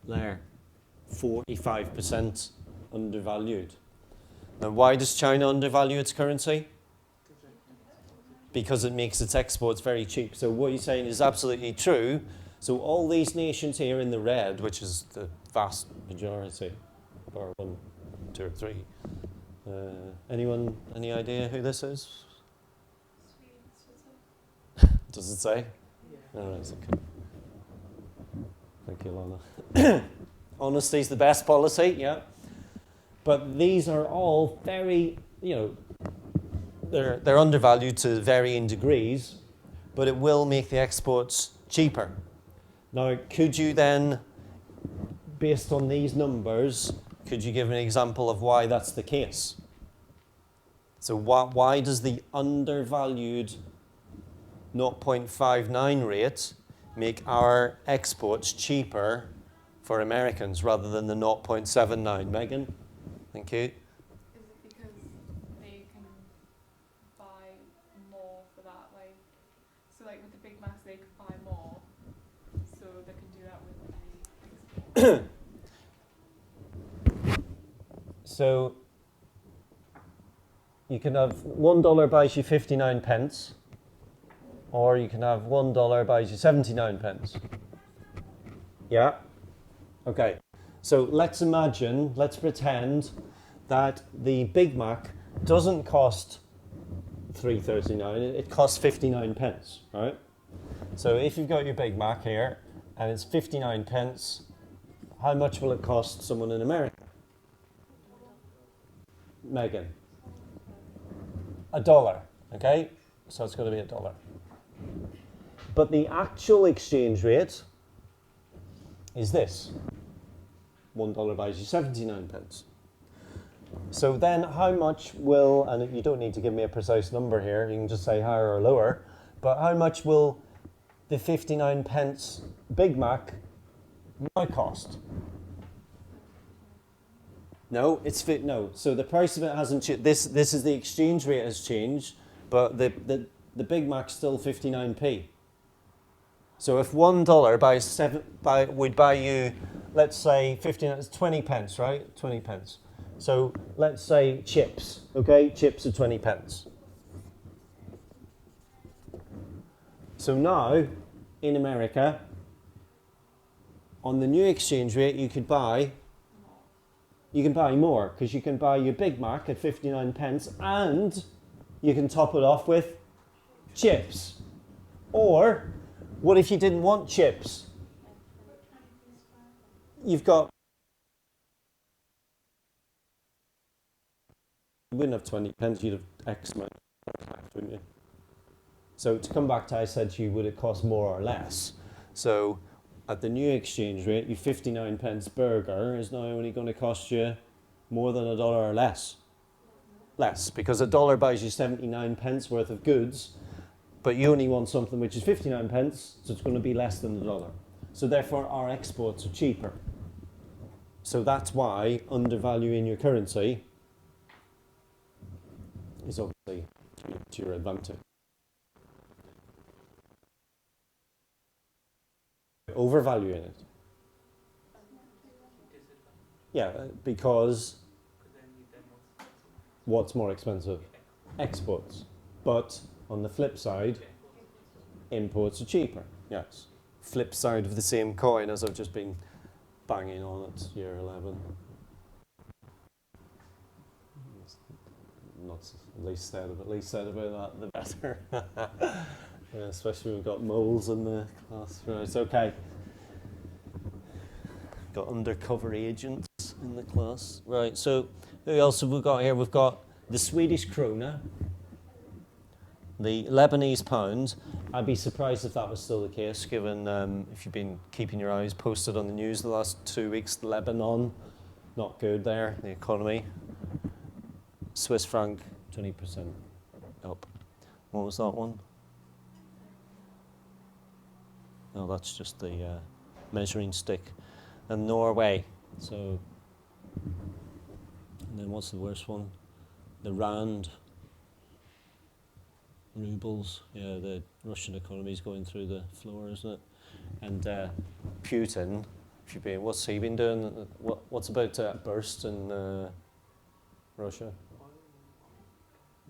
there, 45% undervalued. And why does China undervalue its currency? Because it makes its exports very cheap. So what you're saying is absolutely true. So all these nations here in the red, which is the vast majority, bar 1, 2 or 3. Anyone, any idea who this is? Does it say? Yeah. Oh, right, okay. Thank you, Lana. Honesty is the best policy, yeah. But these are all very, they're undervalued to varying degrees, but it will make the exports cheaper. Now, could you then, based on these numbers, could you give an example of why that's the case? So why does the undervalued 0.59 rate make our exports cheaper for Americans rather than the 0.79? Megan? Thank you. Is it because they can buy more for that? So with the Big Macs, they could buy more, so they can do that with the export. So you can have $1 buys you 59 pence, or you can have $1 buys you 79 pence. Yeah? Okay. So let's pretend that the Big Mac doesn't cost $3.39, it costs 59 pence, right? So if you've got your Big Mac here and it's 59 pence, how much will it cost someone in America? Megan? $1, okay? So it's going to be $1. But the actual exchange rate is this. $1 buys you 79 pence. So then how much will, and you don't need to give me a precise number here, you can just say higher or lower, but how much will the 59 pence Big Mac now cost? No, no. So the price of it hasn't changed. This is the exchange rate has changed, but the Big Mac's still 59p. So if $1 would buy you, let's say 20 pence, right? 20 pence. So let's say chips, okay? Chips are 20 pence. So now, in America, on the new exchange rate, you can buy more, because you can buy your Big Mac at 59 pence and you can top it off with chips. Or, what if you didn't want chips? You wouldn't have 20 pence, you'd have X amount, wouldn't you? So to come back to, I said to you, would it cost more or less? So at the new exchange rate, your 59 pence burger is now only going to cost you more than $1 or less. Less, because $1 buys you 79 pence worth of goods, but you only want something which is 59 pence, so it's going to be less than $1. So therefore our exports are cheaper. So that's why undervaluing your currency is obviously to your advantage. Overvaluing it. Yeah, because what's more expensive? Exports. But on the flip side, imports are cheaper. Yes. Flip side of the same coin, as I've just been banging on at year 11. Not least said about that, the better. Yeah, especially when we've got moles in the class. Right, it's okay. Got undercover agents in the class. Right, so who else have we got here? We've got the Swedish krona, the Lebanese pound. I'd be surprised if that was still the case, given if you've been keeping your eyes posted on the news the last 2 weeks. Lebanon, not good there, the economy. Swiss franc, 20% up. What was that one? No, that's just the measuring stick. And Norway. So, and then what's the worst one? The rand. Rubles. Yeah, the Russian economy is going through the floor, isn't it? And Putin, you've been, what's he been doing? What's about to burst in Russia?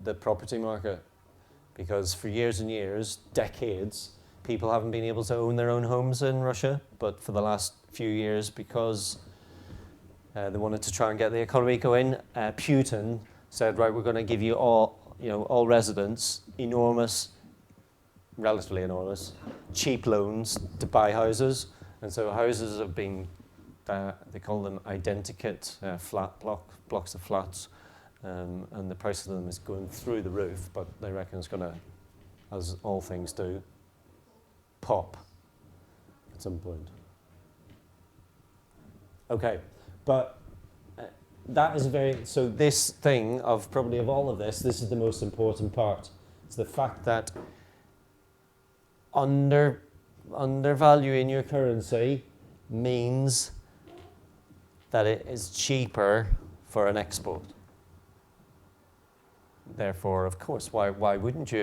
The property market. Because for years and years, decades, people haven't been able to own their own homes in Russia. But for the last few years, because they wanted to try and get the economy going, Putin said, right, we're going to give you all residents relatively enormous, cheap loans to buy houses. And so houses have been, they call them identikit blocks of flats. And the price of them is going through the roof, but they reckon it's going to, as all things do, pop at some point. Okay, but that is so this thing of probably of all of this is the most important part. It's the fact that undervaluing your currency means that it is cheaper for an export. Therefore, of course, why wouldn't you